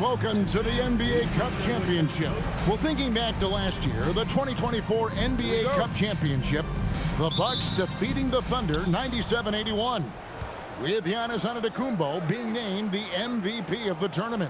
welcome to the NBA Cup Championship. Well, thinking back to last year, the 2024 NBA Cup Championship, the Bucks defeating the Thunder 97-81, with Giannis Antetokounmpo being named the MVP of the tournament.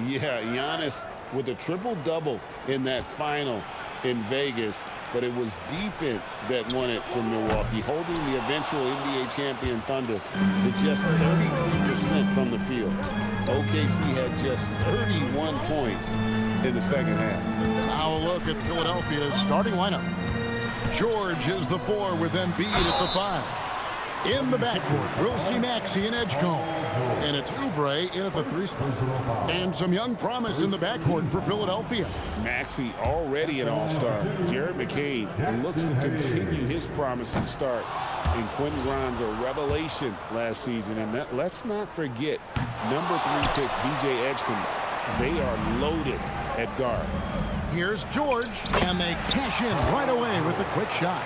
Yeah, Giannis with a triple-double in that final in Vegas, but it was defense that won it for Milwaukee, holding the eventual NBA champion Thunder to just 33% from the field. OKC had just 31 points in the second half. Now a look at Philadelphia's starting lineup. George is the 4 with Embiid at the 5. In the backcourt, we'll see Maxey and Edgecombe. And it's Oubre in at the 3 spot. And some young promise in the backcourt for Philadelphia. Maxey already an all-star. Jared McCain looks to continue his promising start. And Quentin Grimes, a revelation last season. And let's not forget, number 3 pick, B.J. Edgecombe. They are loaded at guard. Here's George, and they cash in right away with a quick shot.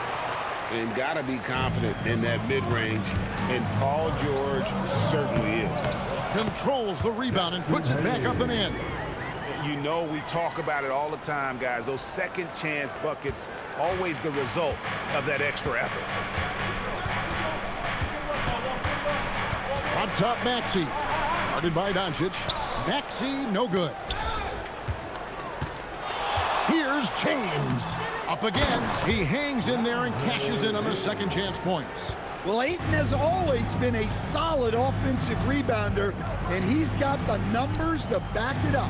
And got to be confident in that mid-range, and Paul George certainly is. Controls the rebound and puts it back up and in. You know, we talk about it all the time, guys. Those second chance buckets, always the result of that extra effort. On top, Maxey. Guarded by Doncic. Maxey, no good. Here's James. Up again, he hangs in there and cashes in on the second chance points. Well, Ayton has always been a solid offensive rebounder, and he's got the numbers to back it up.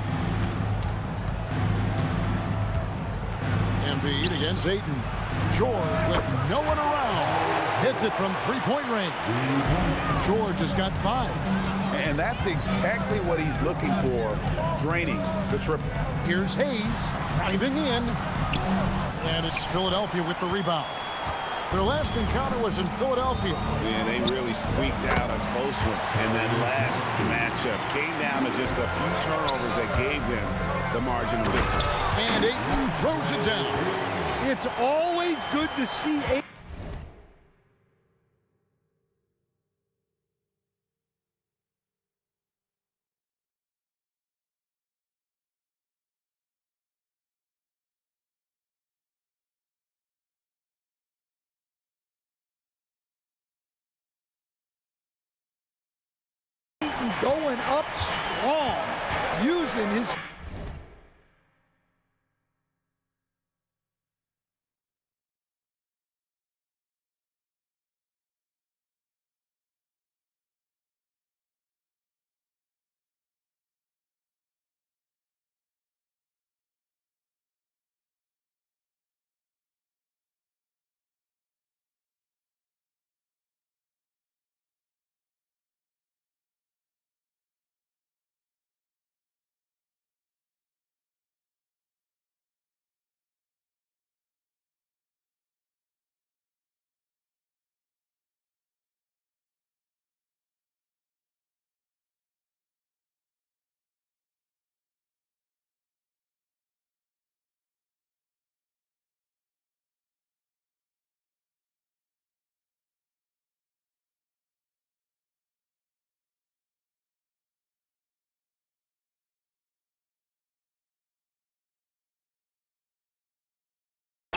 Embiid against Ayton. George with no one around. Hits it from three-point range. George has got 5. And that's exactly what he's looking for, draining the triple. Here's Hayes driving in. And it's Philadelphia with the rebound. Their last encounter was in Philadelphia. Yeah, they really squeaked out a close one. And that last matchup came down to just a few turnovers that gave them the margin of victory. And Ayton throws it down. It's always good to see Ayton. Going up strong, using his...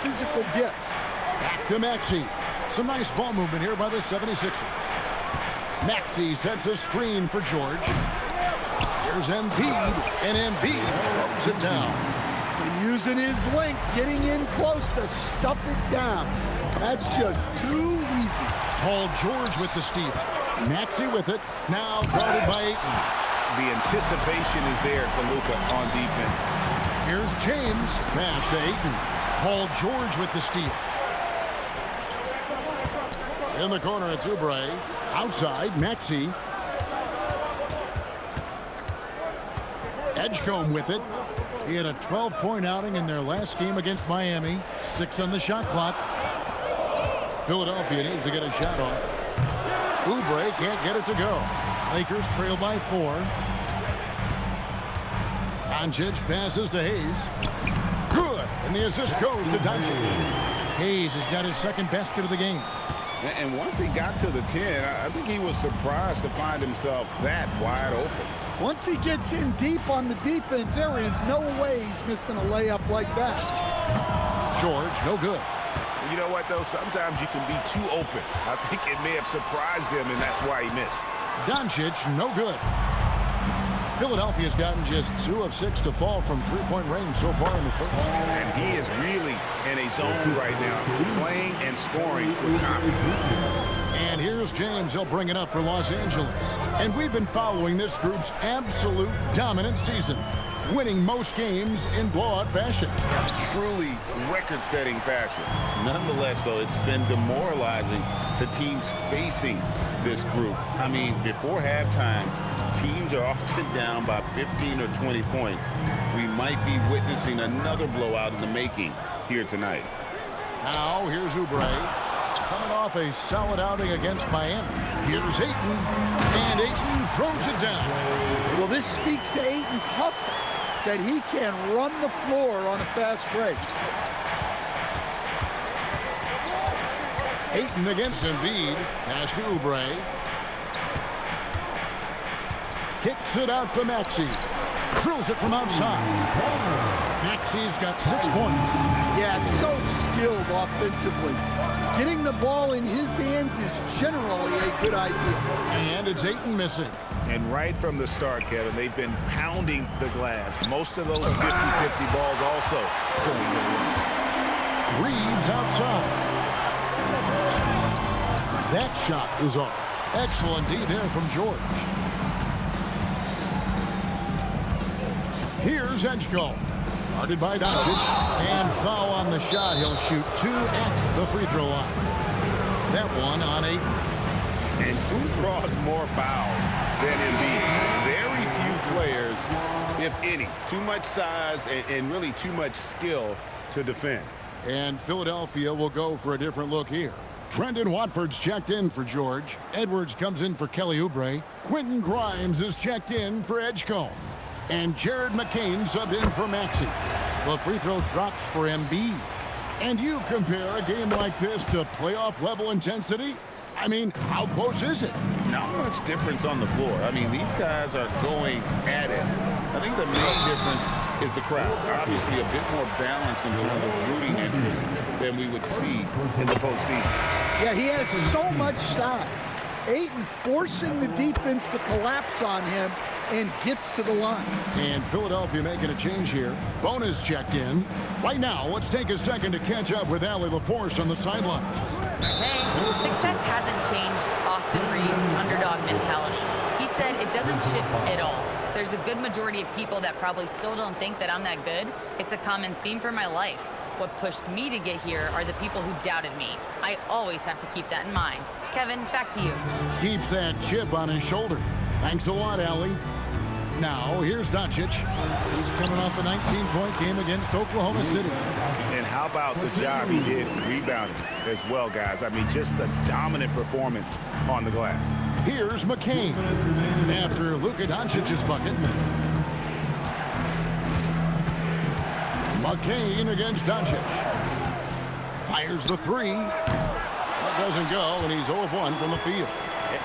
Physical gifts. Back to Maxey. Some nice ball movement here by the 76ers. Maxey sets a screen for George. Here's Embiid, and Embiid throws it down. And using his length, getting in close to stuff it down. That's just too easy. Paul George with the steal. Maxey with it, now guarded by Ayton. The anticipation is there for Luka on defense. Here's James, pass to Ayton. Paul George with the steal. In the corner, it's Oubre. Outside, Maxey. Edgecombe with it. He had a 12-point outing in their last game against Miami. 6 on the shot clock. Philadelphia needs to get a shot off. Oubre can't get it to go. Lakers trail by 4. Doncic passes to Hayes. Good. And the assist goes to Doncic. Hayes has got his second basket of the game. And once he got to the 10, I think he was surprised to find himself that wide open. Once he gets in deep on the defense, there is no way he's missing a layup like that. George, no good. You know what, though? Sometimes you can be too open. I think it may have surprised him, and that's why he missed. Doncic, no good. Philadelphia's gotten just 2 of 6 to fall from three-point range so far in the first. And he is really in a zone right now, playing and scoring with confidence. And here's James. He'll bring it up for Los Angeles. And we've been following this group's absolute dominant season, winning most games in blowout fashion. Truly record-setting fashion. Nonetheless, though, it's been demoralizing to teams facing this group. I mean, before halftime, teams are often down by 15 or 20 points. We might be witnessing another blowout in the making here tonight. Now, here's Oubre. Coming off a solid outing against Miami. Here's Ayton. And Ayton throws it down. Well, this speaks to Ayton's hustle, that he can run the floor on a fast break. Ayton against Embiid. Pass to Oubre. Kicks it out to Maxey. Drills it from outside. Maxey's got 6 points. Yeah, so skilled offensively. Getting the ball in his hands is generally a good idea. And it's Ayton missing. And right from the start, Kevin, they've been pounding the glass. Most of those 50-50 balls also going their way. Reeves outside. That shot is off. Excellent D there from George. Here's Edgecombe. Guarded by Doncic. And foul on the shot. He'll shoot 2 at the free throw line. That one on 8. And who draws more fouls than Embiid? Very few players, if any. Too much size and really too much skill to defend. And Philadelphia will go for a different look here. Trendon Watford's checked in for George. Edwards comes in for Kelly Oubre. Quentin Grimes is checked in for Edgecombe. And Jared McCain subbed in for Maxey. The free throw drops for Embiid. And you compare a game like this to playoff-level intensity? I mean, how close is it? Not much difference on the floor. I mean, these guys are going at it. I think the main difference is the crowd. Obviously, a bit more balance in terms of rooting interest than we would see in the postseason. Yeah, he has so much size. Ayton forcing the defense to collapse on him and gets to the line. And Philadelphia making a change here. Bonus checked in. Right now, let's take a second to catch up with Allie LaForce on the sideline. Hey, success hasn't changed Austin Reeves' underdog mentality. He said it doesn't shift at all. There's a good majority of people that probably still don't think that I'm that good. It's a common theme for my life. What pushed me to get here are the people who doubted me. I always have to keep that in mind. Kevin, back to you. Keeps that chip on his shoulder. Thanks a lot, Allie. Now, here's Doncic. He's coming off a 19-point game against Oklahoma City. And how about the job he did rebounding as well, guys? I mean, just a dominant performance on the glass. Here's McCain after Luka Doncic's bucket. McCain against Doncic. Fires the 3. That doesn't go, and he's 0 of 1 from the field.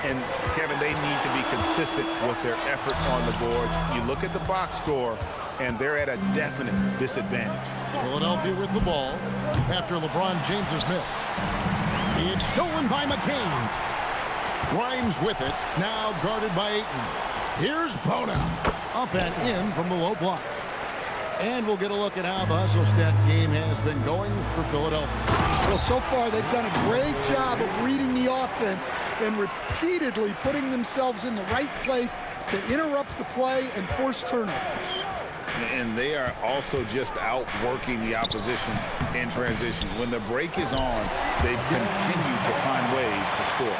And, Kevin, they need to be consistent with their effort on the boards. You look at the box score, and they're at a definite disadvantage. Philadelphia with the ball after LeBron James's miss. It's stolen by McCain. Grimes with it, now guarded by Ayton. Here's Bona. Up and in from the low block. And we'll get a look at how the hustle stat game has been going for Philadelphia. Well, so far they've done a great job of reading the offense and repeatedly putting themselves in the right place to interrupt the play and force turnovers. And they are also just outworking the opposition in transition. When the break is on, they've continued to find ways to score.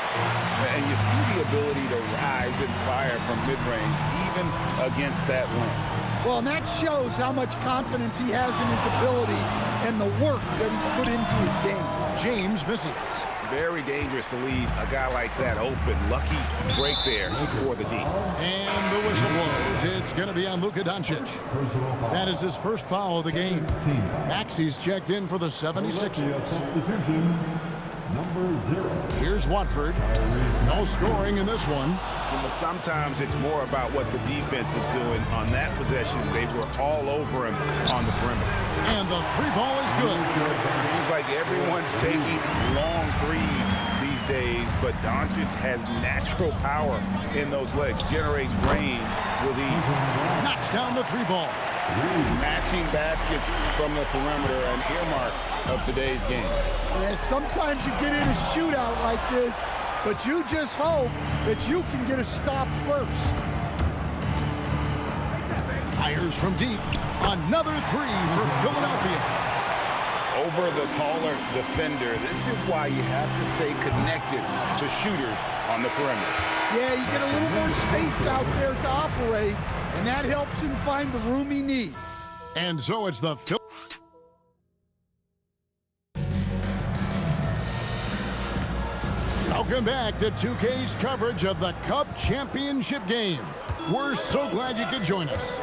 And you see the ability to rise and fire from mid-range, even against that length. Well, and that shows how much confidence he has in his ability and the work that he's put into his game. James misses. Very dangerous to leave a guy like that open. Lucky break there for the D. And the whistle blows. It's going to be on Luka Doncic. That is his first foul of the game. Maxey's checked in for the 76ers. Here's Watford. No scoring in this one. But sometimes it's more about what the defense is doing. On that possession, they were all over him on the perimeter. And the three ball is good. Seems like everyone's taking long threes these days, but Doncic has natural power in those legs, generates range with ease. Knocks down the three ball. Matching baskets from the perimeter, an earmark of today's game. Yeah, sometimes you get in a shootout like this, but you just hope that you can get a stop first. Fires from deep. Another three for Philadelphia. Over the taller defender. This is why you have to stay connected to shooters on the perimeter. Yeah, you get a little more space out there to operate, and that helps him find the room he needs. And so it's the Welcome back to 2K's coverage of the Cup Championship game. We're so glad you could join us.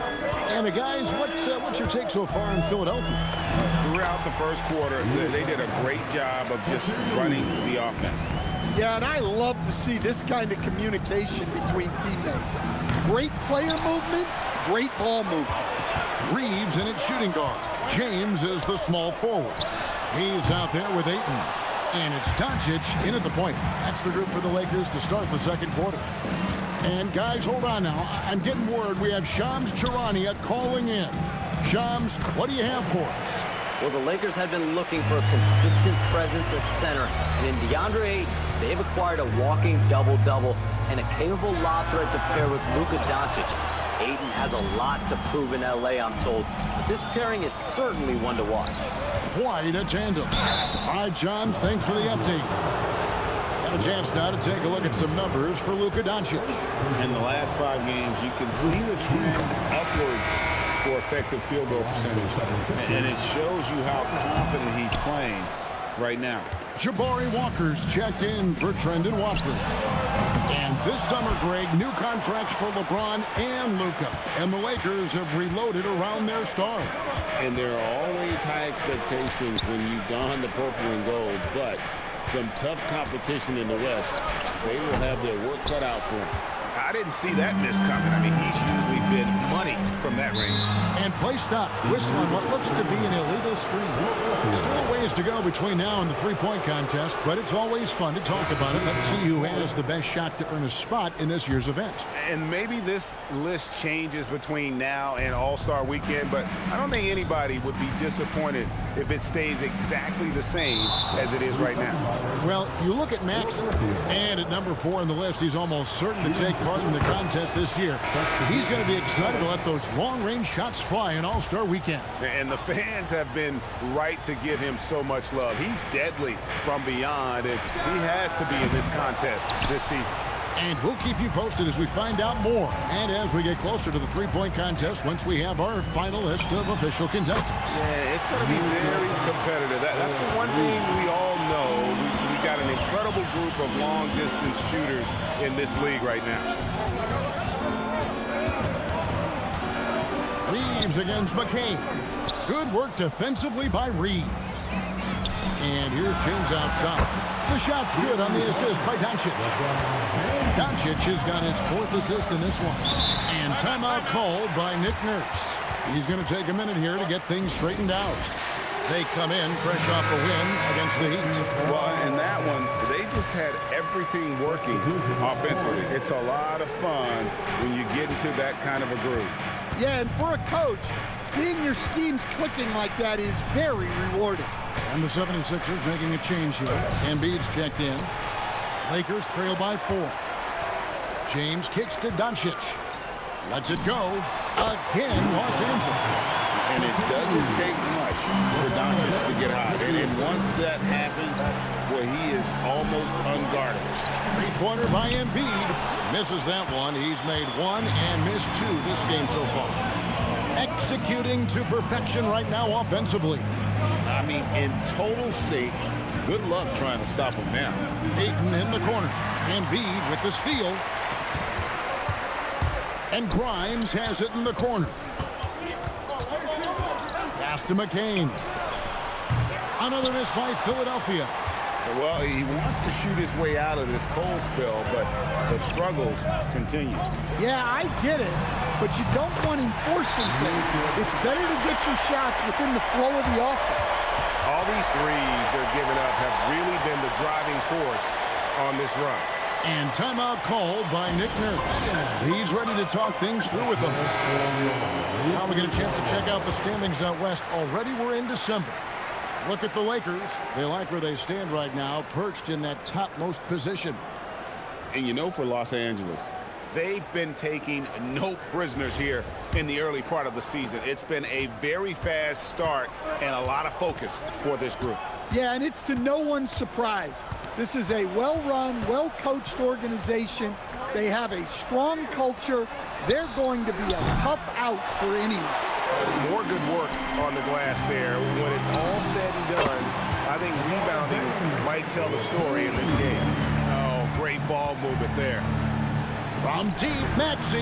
And guys, what's your take so far in Philadelphia? Throughout the first quarter, they did a great job of just running the offense. Yeah, and I love to see this kind of communication between teammates. Great player movement, great ball movement. Reeves in its shooting guard. James is the small forward. He's out there with Ayton. And it's Doncic in at the point. That's the group for the Lakers to start the second quarter. And guys, hold on now. I'm getting word we have Shams Charania calling in. Shams, what do you have for us? Well, the Lakers have been looking for a consistent presence at center. And in DeAndre Ayton, they've acquired a walking double-double and a capable lob threat to pair with Luka Doncic. Ayton has a lot to prove in L.A., I'm told. But this pairing is certainly one to watch. Quite a tandem. All right, John, thanks for the update. Got a chance now to take a look at some numbers for Luka Doncic. In the last 5 games, you can see the trend upwards for effective field goal percentage. And it shows you how confident he's playing right now. Jabari Walker's checked in for Trendon Watford. And this summer, Greg, new contracts for LeBron and Luka. And the Lakers have reloaded around their stars. And there are always high expectations when you don the purple and gold, but some tough competition in the West. They will have their work cut out for them. I didn't see that miss coming. I mean, he's usually been money from that range. And play stops. Whistle on what looks to be an illegal screen. Still a ways to go between now and the three-point contest, but it's always fun to talk about it. Let's see who has the best shot to earn a spot in this year's event. And maybe this list changes between now and All-Star Weekend, but I don't think anybody would be disappointed if it stays exactly the same as it is right now. Well, you look at Max, and at number 4 on the list, he's almost certain to take part in the contest this year. He's going to be excited to let those long-range shots fly in All-Star Weekend. And the fans have been right to give him so much love. He's deadly from beyond, and he has to be in this contest this season. And we'll keep you posted as we find out more and as we get closer to the three-point contest once we have our final list of official contestants. Yeah, it's going to be very competitive. That's the one thing we all know. We've got an incredible group of long-distance shooters in this league right now. Reeves against McCain. Good work defensively by Reeves. And here's James outside. The shot's good on the assist by Doncic. Doncic has got his 4th assist in this one. And timeout called by Nick Nurse. He's going to take a minute here to get things straightened out. They come in fresh off a win against the Heat. Well, in that one, they just had everything working offensively. It's a lot of fun when you get into that kind of a groove. Yeah, and for a coach, seeing your schemes clicking like that is very rewarding. And the 76ers making a change here. Embiid's checked in. Lakers trail by 4. James kicks to Doncic. Lets it go. Again, Los Angeles. And it doesn't take much for Doncic to get hot. And then once that happens, well, he is almost unguardable. Three-pointer by Embiid. Misses that one. He's made one and missed two this game so far. Executing to perfection right now offensively. I mean, in total sync. Good luck trying to stop him now. Ayton in the corner. Embiid with the steal. And Grimes has it in the corner. Pass to McCain. Another miss by Philadelphia. Well, he wants to shoot his way out of this cold spell, but the struggles continue. Yeah, I get it, but you don't want him forcing things. It's better to get your shots within the flow of the offense. All these threes they're giving up have really been the driving force on this run. And timeout called by Nick Nurse. He's ready to talk things through with them. Now we get a chance to check out the standings out west. Already we're in December. Look at the Lakers. They like where they stand right now, perched in that topmost position. And you know, for Los Angeles, They've been taking no prisoners here in the early part of the season. It's been a very fast start and a lot of focus for this group. Yeah, and it's to no one's surprise. This is a well-run, well-coached organization. They have a strong culture. They're going to be a tough out for anyone. More good work on the glass there. When it's all said and done, I think rebounding might tell the story in this game. Oh, great ball movement there. From deep, Maxey.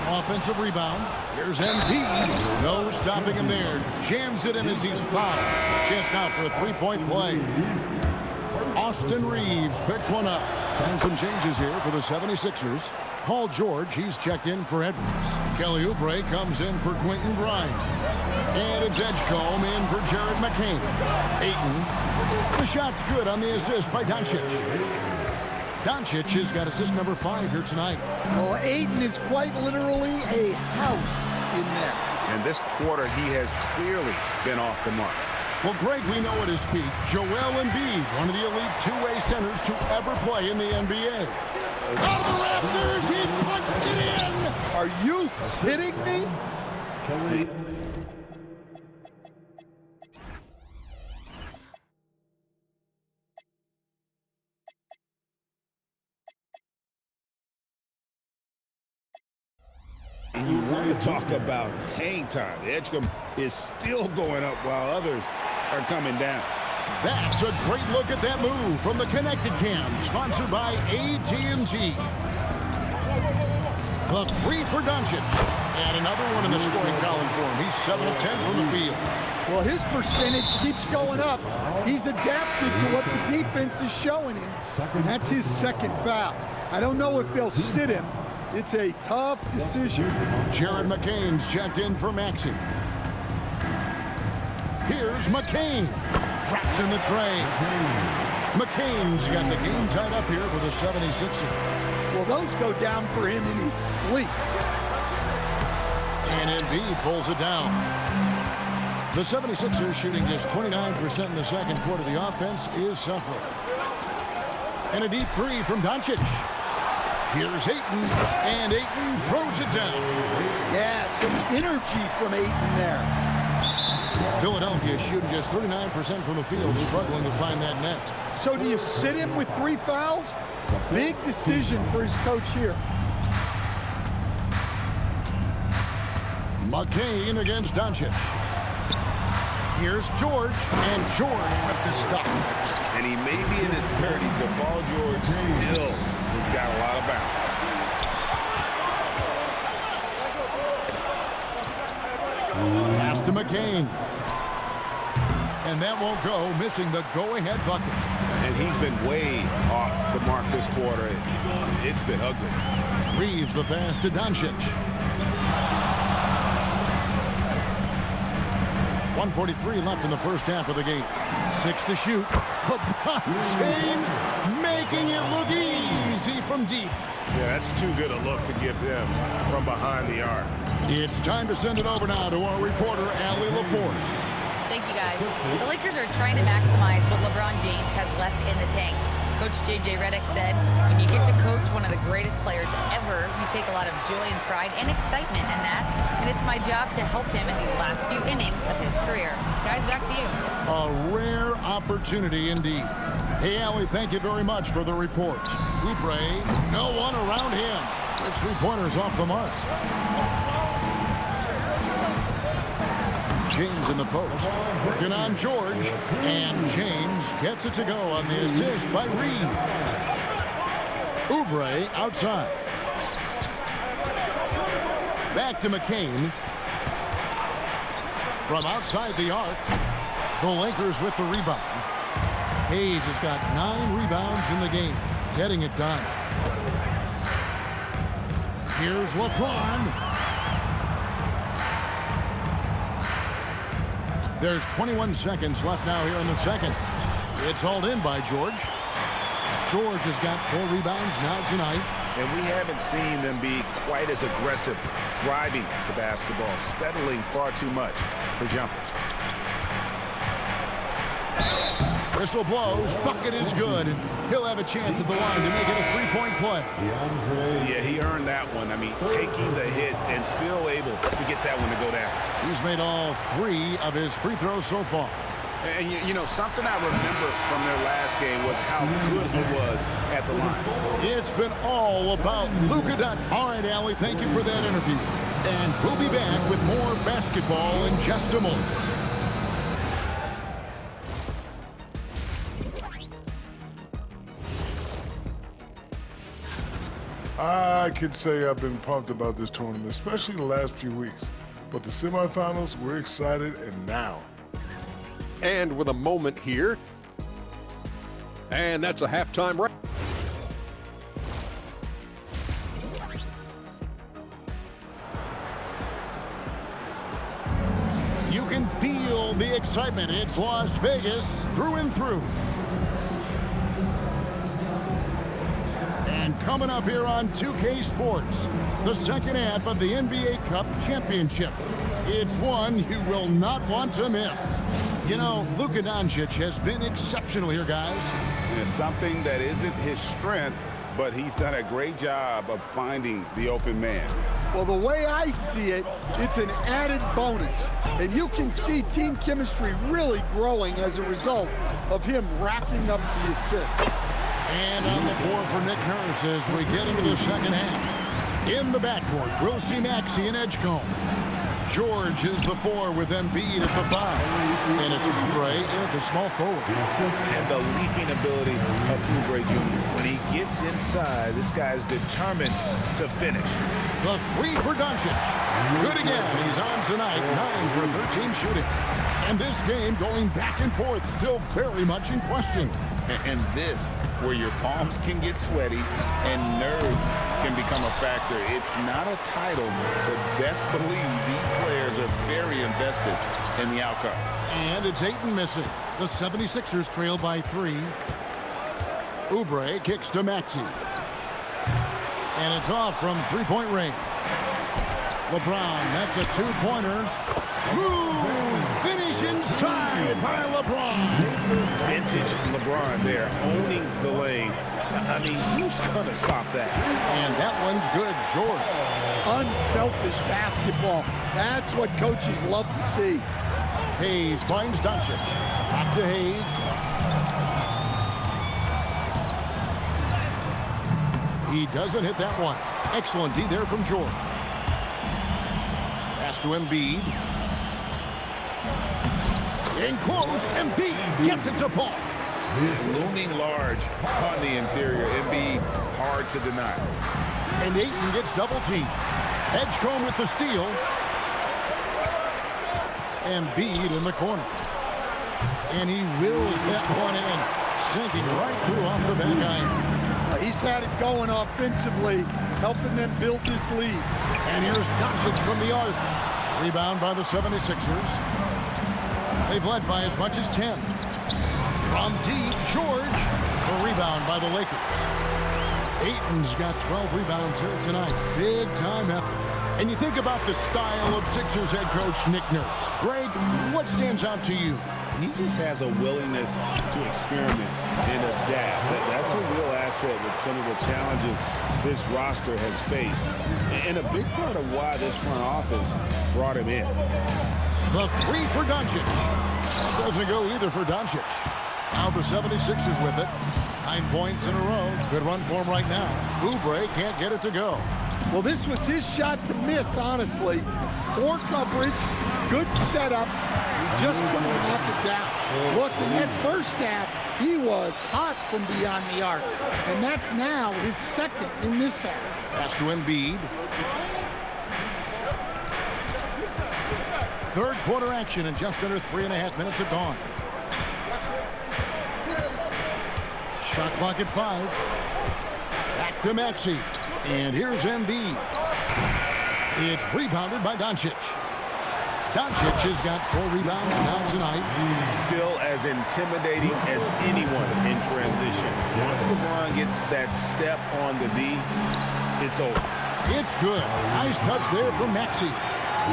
Offensive rebound. Here's Embiid. No stopping him there. Jams it in as he's fouled. Chance now for a three-point play. Austin Reeves picks one up. And some changes here for the 76ers. Paul George, he's checked in for Edwards. Kelly Oubre comes in for Quentin Grimes. And it's Edgecombe in for Jared McCain. Ayton. The shot's good on the assist by Doncic. Doncic has got assist number 5 here tonight. Well, Ayton is quite literally a house in there. And this quarter, he has clearly been off the mark. Well, Greg, we know at his peak, Joel Embiid, one of the elite two-way centers to ever play in the NBA. Out of the rafters, he punched it in! Are you kidding me? And you want to talk about hang time. Edgecombe is still going up while others are coming down. That's a great look at that move from the Connected Cam, sponsored by AT&T. The 3 for Doncic. And another one in the scoring column for him. He's 7 of 10 from the field. Well, his percentage keeps going up. He's adapted to what the defense is showing him. And that's his second foul. I don't know if they'll sit him. It's a tough decision. Jared McCain's checked in for Maxey. Here's McCain. Traps in the tray. McCain's got the game tied up here for the 76ers. Well, those go down for him in his sleep. And Embiid pulls it down. The 76ers shooting just 29% in the second quarter. The offense is suffering. And a deep 3 from Doncic. Here's Ayton, and Ayton throws it down. Yeah, some energy from Ayton there. Philadelphia shooting just 39% from the field, struggling to find that net. So do you sit him with 3 fouls? Big decision for his coach here. McCain against Doncic. Here's George, and George with the stop. And he may be in his 30s, but Paul George still has got a lot of bounce. Pass to McCain. And that won't go, missing the go-ahead bucket. And he's been way off the mark this quarter. It's been ugly. Reeves the pass to Doncic. 1:43 left in the first half of the game. 6 to shoot. LeBron James making it look easy from deep. Yeah, that's too good a look to give them from behind the arc. It's time to send it over now to our reporter, Allie LaForce. Thank you, guys. The Lakers are trying to maximize what LeBron James has left in the tank. Coach J.J. Redick said, when you get to coach one of of the greatest players ever, you take a lot of joy and pride and excitement in that. And it's my job to help him in these last few innings of his career. Guys, back to you. A rare opportunity indeed. Hey, Allie, thank you very much for the report. Oubre, no one around him. His three-pointer's off the mark. James in the post. Working on George. And James gets it to go on the assist by Reed. Oubre outside. Back to McCain. From outside the arc. The Lakers with the rebound. Hayes has got 9 rebounds in the game. Getting it done. Here's LeBron. There's 21 seconds left now here in the second. It's hauled in by George. George has got 4 rebounds now tonight. And we haven't seen them be quite as aggressive driving the basketball, settling far too much for jumpers. Whistle blows, bucket is good, and he'll have a chance at the line to make it a 3-point play. Yeah, he earned that one. I mean, taking the hit and still able to get that one to go down. He's made all 3 of his free throws so far. And, you know, something I remember from their last game was how good he was at the line. It's been all about Luka Doncic. All right, Allie, thank you for that interview. And we'll be back with more basketball in just a moment. I could say I've been pumped about this tournament, especially the last few weeks. But the semifinals, we're excited, and now. And with a moment here. And that's a halftime break. You can feel the excitement. It's Las Vegas through and through. And coming up here on 2K Sports, the second half of the NBA Cup Championship. It's one you will not want to miss. You know, Luka Doncic has been exceptional here, guys. And it's something that isn't his strength, but he's done a great job of finding the open man. Well, the way I see it, it's an added bonus. And you can see team chemistry really growing as a result of him racking up the assists. And on the floor for Nick Nurse as we get into the second half. In the backcourt, we'll see Maxey and Edgecombe. George is the 4 with Embiid at the 5. And it's Oubre in at the small forward. And the leaping ability of Oubre Jr. When he gets inside, this guy's determined to finish. The 3 for Doncic. Good again. He's on tonight, 9 for 13 shooting. And this game going back and forth, still very much in question. And this, where your palms can get sweaty and nerves can become a factor. It's not a title, but best believe these players are very invested in the outcome. And it's Ayton missing. The 76ers trail by 3. Oubre kicks to Maxey. And it's off from 3-point range. LeBron, that's a 2-pointer. Smooth finish inside by LeBron. Vintage LeBron there, owning the lane. I mean, who's going to stop that? And that one's good, George. Unselfish basketball. That's what coaches love to see. Hayes finds Doncic. Back to Hayes. He doesn't hit that one. Excellent D there from George. Pass to Embiid. In close, Embiid gets it to fall. Looming large on the interior. Embiid hard to deny. And Ayton gets double teamed. Edgecombe with the steal. Embiid in the corner. And he wills that one in, sinking right through off the back iron. He's had it going offensively, helping them build this lead. And here's Doncic from the arc. Rebound by the 76ers. They've led by as much as 10. From deep, George. A rebound by the Lakers. Ayton's got 12 rebounds here tonight. Big time effort. And you think about the style of Sixers head coach Nick Nurse. Greg, what stands out to you? he just has a willingness to experiment and adapt. That's a real asset with some of the challenges this roster has faced. And a big part of why this front office brought him in. The three for Doncic. Doesn't go either for Doncic. Now the 76ers with it. 9 points in a row. Good run for him right now. Oubre can't get it to go. Well, this was his shot to miss, honestly. Poor coverage, good setup. He just couldn't knock it down. Look, in that first half, he was hot from beyond the arc. And that's now his second in this half. Pass to Embiid. Third quarter action in just under 3.5 minutes have gone. Shot clock at 5. Back to Maxey. And here's Embiid. It's rebounded by Doncic. Doncic has got 4 rebounds now tonight. Still as intimidating as anyone in transition. Once LeBron gets that step on the D, it's over. It's good. Nice touch there from Maxey.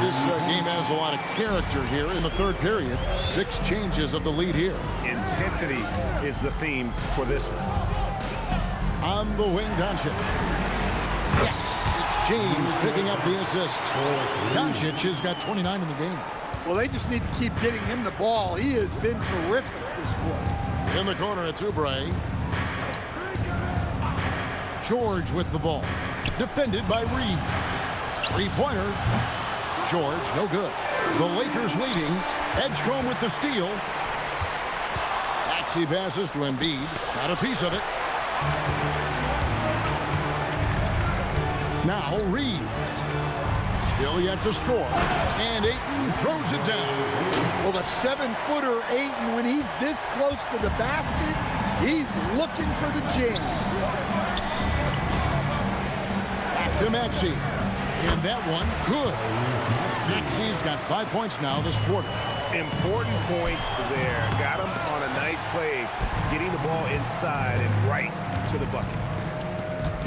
This game has a lot of character here in the third period. 6 changes of the lead here. Intensity is the theme for this one. On the wing, Doncic. Yes, it's James picking up the assist. Doncic has got 29 in the game. Well, they just need to keep getting him the ball. He has been terrific this quarter. In the corner, it's Oubre. George with the ball. Defended by Reed. Three-pointer. George, no good. The Lakers leading. Edgecombe with the steal. Maxey passes to Embiid. Got a piece of it. Now Reeves. Still yet to score. And Ayton throws it down. Well, the 7-footer Ayton, when he's this close to the basket, he's looking for the jam. Back to Maxey. And that one, good. Maxey's got 5 points now this quarter. Important points there. Got him on a nice play, getting the ball inside and right to the bucket.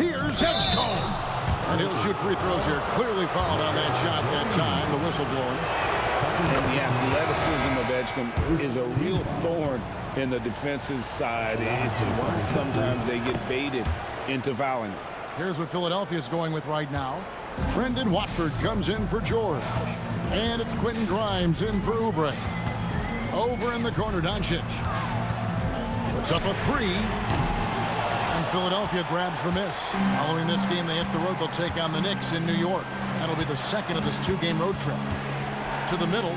Here's Edgecombe. And he'll shoot free throws here. Clearly fouled on that shot that time. The whistle blowing. And the athleticism of Edgecombe is a real thorn in the defense's side. It's why sometimes they get baited into fouling. Here's what Philadelphia's going with right now. Trendon Watford comes in for George. And it's Quentin Grimes in for Oubre. Over in the corner, Doncic. Puts up a 3. And Philadelphia grabs the miss. Following this game, they hit the road. They'll take on the Knicks in New York. That'll be the second of this 2-game road trip. To the middle.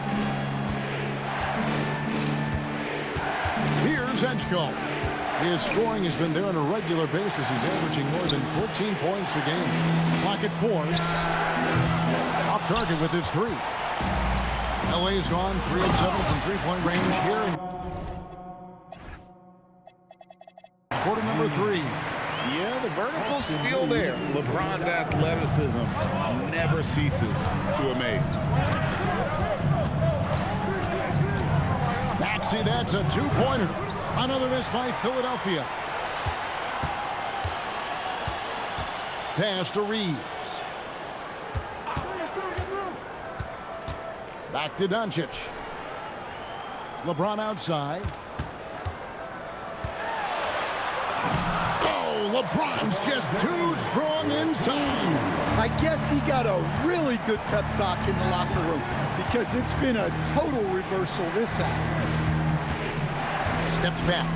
Here's Edgecombe. His scoring has been there on a regular basis. He's averaging more than 14 points a game. Clock at 4. Off target with his 3. LA's gone 3 of 7 from three-point range here in quarter number 3. Yeah, the vertical's still there. LeBron's athleticism never ceases to amaze. Maxey, that's a 2-pointer. Another miss by Philadelphia. Pass to Reeves. Back to Doncic. LeBron outside. Oh, LeBron's just too strong inside. I guess he got a really good pep talk in the locker room because it's been a total reversal this half. Steps back.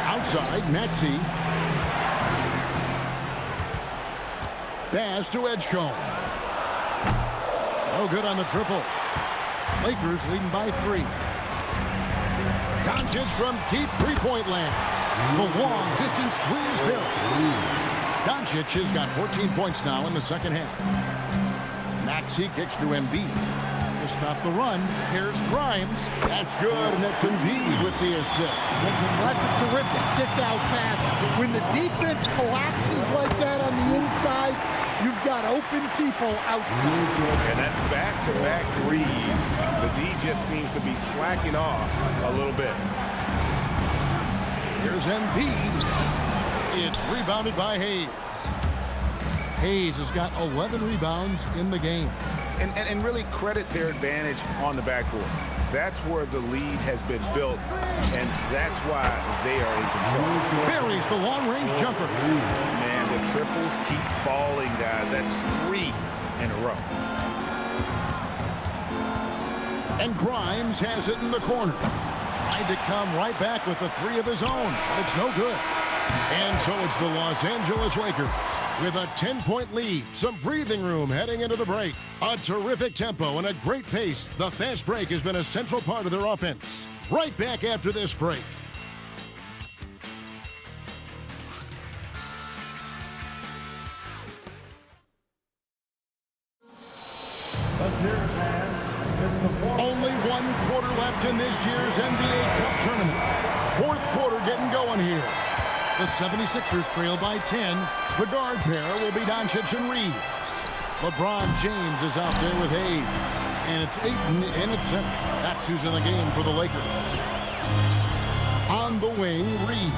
Outside, Maxey. Pass to Edgecombe. No good on the triple. Lakers leading by 3. Doncic from deep three-point land. The long distance 3 is good. Doncic has got 14 points now in the second half. Maxey kicks to Embiid. To stop the run, here's Grimes. That's good, and that's Embiid with the assist. That's a terrific kick-out pass. When the defense collapses like that on the inside, you've got open people outside. And that's back-to-back threes. The D just seems to be slacking off a little bit. Here's Embiid. It's rebounded by Hayes. Hayes has got 11 rebounds in the game. And really credit their advantage on the backboard. That's where the lead has been built, and that's why they are in control. Buries the long-range jumper. Man, the triples keep falling, guys. That's 3 in a row. And Grimes has it in the corner. Tried to come right back with the 3 of his own. It's no good. And so it's the Los Angeles Lakers with a 10-point lead. Some breathing room heading into the break. A terrific tempo and a great pace. The fast break has been a central part of their offense. Right back after this break. Only 1 quarter left in this year's NBA Cup tournament. 4th quarter getting going here. The 76ers trail by 10. The guard pair will be Doncic and Reed. LeBron James is out there with Hayes. And it's Ayton in at center. That's who's in the game for the Lakers. On the wing, Reed.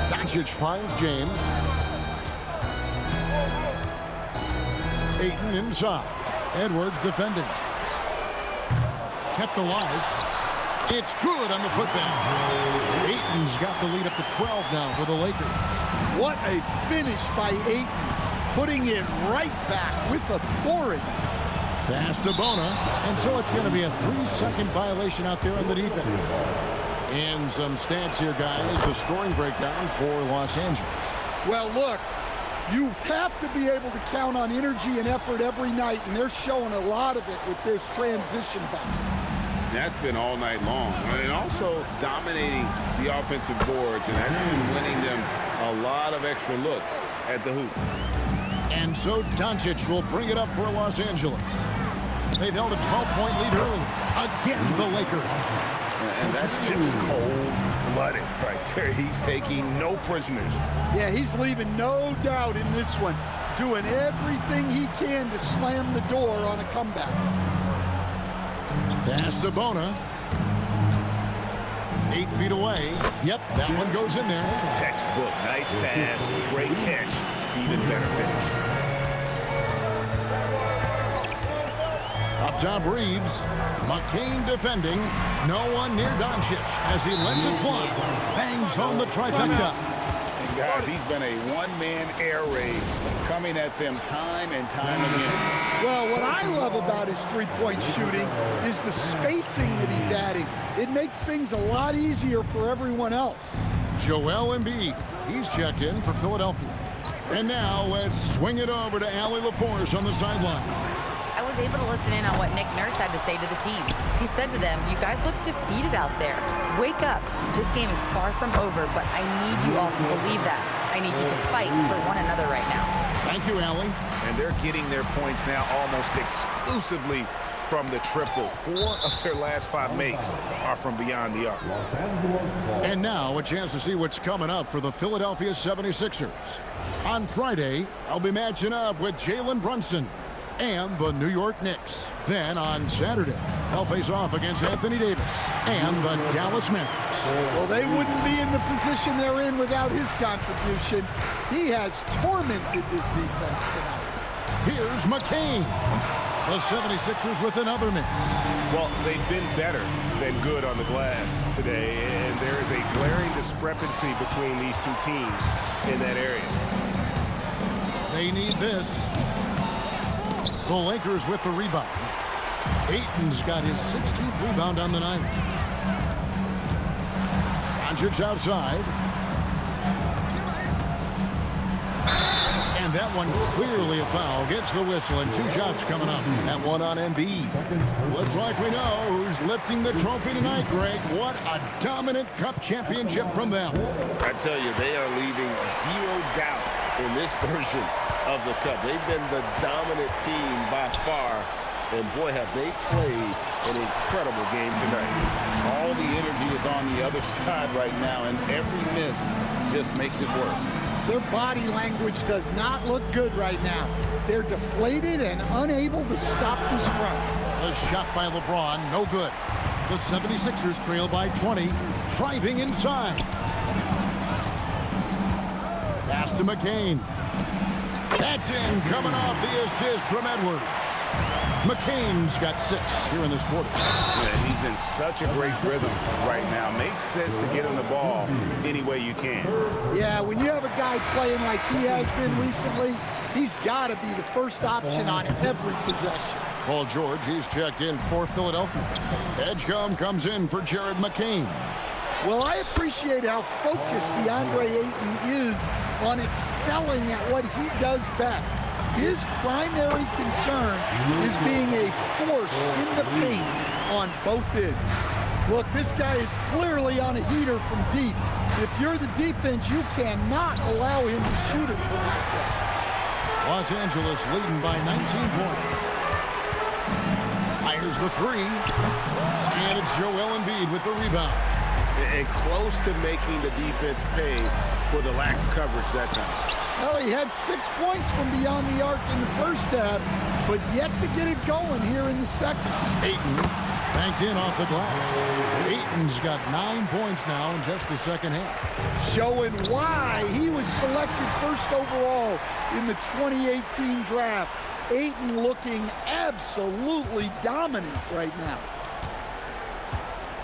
Doncic finds James. Ayton inside. Edwards defending. Kept alive. It's good on the putback. Ayton's got the lead up to 12 now for the Lakers. What a finish by Ayton. Putting it right back with authority. Pass to Bona. And so it's going to be a 3-second violation out there on the defense. And some stats here, guys. The scoring breakdown for Los Angeles. Well, look. You have to be able to count on energy and effort every night, and they're showing a lot of it with their transition buckets. That's been all night long. And also dominating the offensive boards, and that's been winning them a lot of extra looks at the hoop. And so Doncic will bring it up for Los Angeles. They've held a 12-point lead early. Again, the Lakers. And that's just cold-blooded right there. He's taking no prisoners. Yeah, he's leaving no doubt in this one. Doing everything he can to slam the door on a comeback. Pass to Bona. 8 feet away. Yep, that one goes in there. Textbook. Nice pass. Great catch. Even better finish. Up top, Reeves. McCain defending. No one near Doncic as he lets it fly. Bangs home the trifecta. And guys, he's been a one-man air raid coming at them time and time again. Well, what I love about his three-point shooting is the spacing that he's adding. It makes things a lot easier for everyone else. Joel Embiid. He's checked in for Philadelphia. And now let's swing it over to Allie LaForce on the sideline. I was able to listen in on what Nick Nurse had to say to the team. He said to them, "You guys look defeated out there. Wake up. This game is far from over, but I need you all to believe that. I need you to fight for one another right now." Thank you, Allie. And they're getting their points now almost exclusively from the triple. 4 of their last 5 makes are from beyond the arc. And now a chance to see what's coming up for the Philadelphia 76ers. On Friday, I'll be matching up with Jalen Brunson and the New York Knicks. Then on Saturday, they'll face off against Anthony Davis and the Dallas Mavericks. Well, they wouldn't be in the position they're in without his contribution. He has tormented this defense tonight. Here's McCain. The 76ers with another miss. Well, they've been better than good on the glass today, and there is a glaring discrepancy between these two teams in that area. They need this. The Lakers with the rebound. Ayton's got his 16th rebound on the night. Doncic outside. And that one clearly a foul. Gets the whistle and 2 shots coming up. That one on Embiid. Looks like we know who's lifting the trophy tonight, Greg. What a dominant Cup championship from them. I tell you, they are leaving 0 doubt in this version of the Cup. They've been the dominant team by far, and boy, have they played an incredible game tonight. All the energy is on the other side right now, and every miss just makes it worse. Their body language does not look good right now. They're deflated and unable to stop this run. A shot by LeBron, no good. The 76ers trail by 20, driving inside. Pass to McCain. That's in, coming off the assist from Edwards. McCain's got 6 here in this quarter. Yeah, he's in such a great rhythm right now. Makes sense to get him the ball any way you can. Yeah, when you have a guy playing like he has been recently, he's got to be the first option on every possession. Paul George, he's checked in for Philadelphia. Edgecombe comes in for Jared McCain. Well, I appreciate how focused DeAndre Ayton is on excelling at what he does best. His primary concern is being a force in the paint on both ends. Look, this guy is clearly on a heater from deep. If you're the defense, you cannot allow him to shoot it from out there. Los Angeles leading by 19 points. Fires the 3. And it's Joel Embiid with the rebound. And close to making the defense pay for the lax coverage that time. Well, he had 6 points from beyond the arc in the first half, but yet to get it going here in the second. Ayton banked in off the glass. Ayton's got 9 points now in just the second half. Showing why he was selected first overall in the 2018 draft. Ayton looking absolutely dominant right now.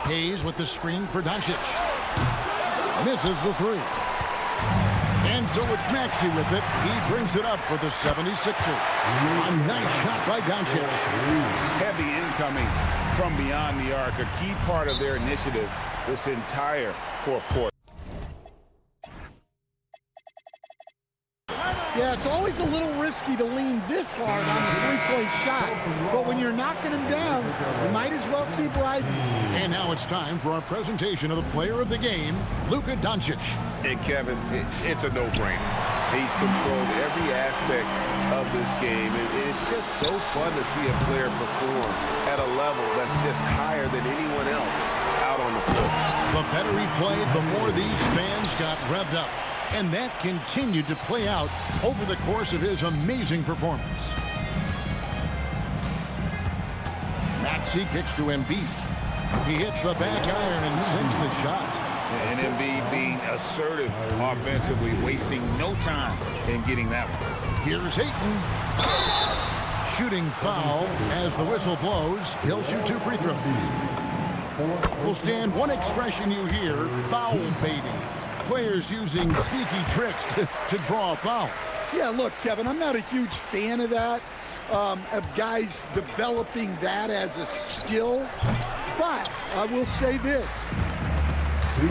Hayes with the screen for Doncic. Misses the 3. And so it's Maxey with it. He brings it up for the 76ers. A nice shot by Doncic. Heavy incoming from beyond the arc, a key part of their initiative this entire fourth quarter. Yeah, it's always a little risky to lean this hard on the three-point shot. But when you're knocking him down, you might as well keep riding. And now it's time for our presentation of the player of the game, Luka Doncic. And Kevin, it's a no-brainer. He's controlled every aspect of this game. It's just so fun to see a player perform at a level that's just higher than anyone else out on the floor. The better he played, the more these fans got revved up. And that continued to play out over the course of his amazing performance. Maxey kicks to Embiid. He hits the back iron and sinks the shot. And Embiid being assertive offensively, wasting no time in getting that one. Here's Ayton. Shooting foul as the whistle blows. He'll shoot 2 free throws. Well, Stan, one expression you hear, foul baiting. Players using sneaky tricks to draw a foul. Yeah, look, Kevin, I'm not a huge fan of that, of guys developing that as a skill. But I will say this.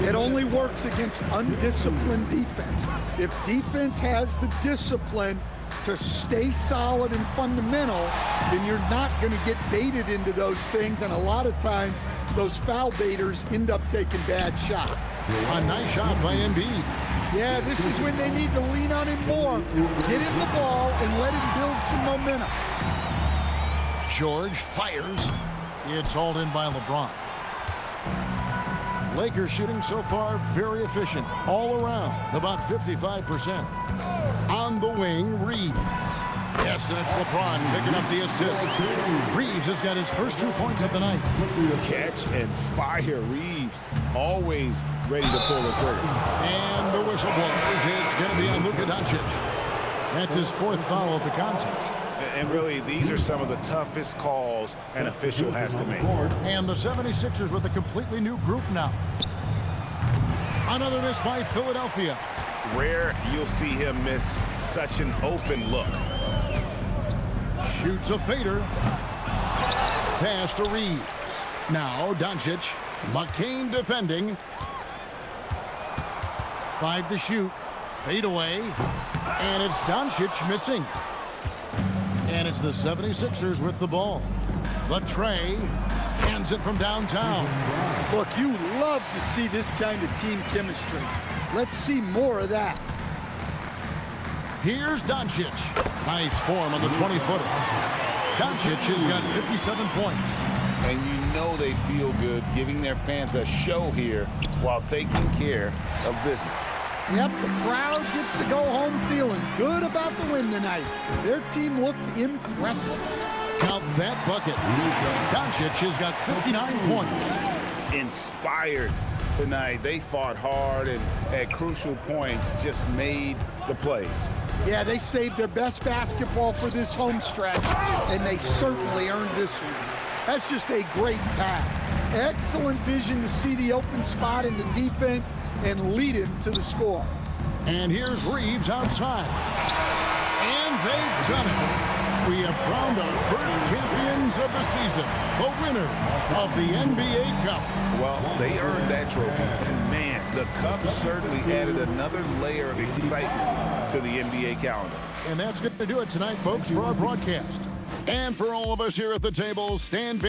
It only works against undisciplined defense. If defense has the discipline to stay solid and fundamental, then you're not going to get baited into those things. And a lot of times, those foul baiters end up taking bad shots. A nice shot by Embiid. Yeah, this is when they need to lean on him more. Get him the ball and let him build some momentum. George fires. It's hauled in by LeBron. Lakers shooting so far very efficient all around, about 55%. On the wing, Reeves. Yes, and it's LeBron picking up the assist. Reeves has got his first 2 points of the night. Catch and fire. Reeves always ready to pull the trigger. And the whistle blows. It's going to be on Luka Doncic. That's his 4th foul of the contest. And really, these are some of the toughest calls an official has to make. And the 76ers with a completely new group now. Another miss by Philadelphia. Rare you'll see him miss such an open look. Shoots a fader. Pass to Reeves. Now Doncic. McCain defending. 5 to shoot. Fade away. And it's Doncic missing. And it's the 76ers with the ball. The Trey hands it from downtown. Look, you love to see this kind of team chemistry. Let's see more of that. Here's Doncic. Nice form on the 20-footer. Doncic has got 57 points. And you know they feel good giving their fans a show here while taking care of business. Yep, the crowd gets to go home feeling good about the win tonight. Their team looked impressive. Count that bucket. Doncic has got 59 points. Inspired tonight. They fought hard and at crucial points just made the plays. Yeah, they saved their best basketball for this home stretch, and they certainly earned this one. That's just a great pass. Excellent vision to see the open spot in the defense and lead him to the score. And here's Reeves outside. And they've done it. We have crowned our first champions of the season, the winner of the NBA Cup. Well, they earned that trophy. And man, the Cup certainly added another layer of excitement to the NBA calendar. And that's going to do it tonight, folks, for our broadcast. And for all of us here at the table, Stan